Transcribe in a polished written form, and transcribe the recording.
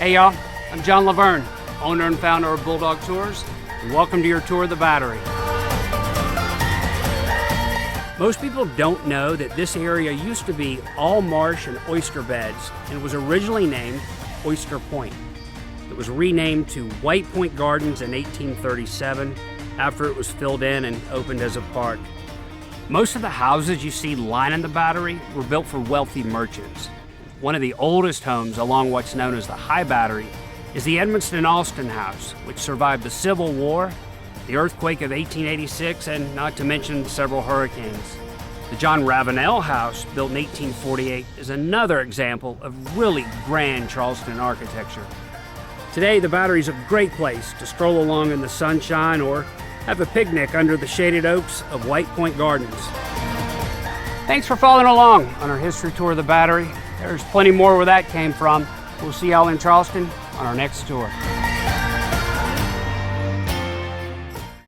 Hey y'all, I'm John LaVerne, owner and founder of Bulldog Tours, and welcome to your tour of the Battery. Most people don't know that this area used to be all marsh and oyster beds, and it was originally named Oyster Point. It was renamed to White Point Gardens in 1837 after it was filled in and opened as a park. Most of the houses you see lining the Battery were built for wealthy merchants. One of the oldest homes along what's known as the High Battery is the Edmonston Alston House, which survived the Civil War, the earthquake of 1886, and not to mention several hurricanes. The John Ravenel House, built in 1848, is another example of really grand Charleston architecture. Today, the Battery is a great place to stroll along in the sunshine or have a picnic under the shaded oaks of White Point Gardens. Thanks for following along on our history tour of the Battery. There's plenty more where that came from. We'll see y'all in Charleston on our next tour.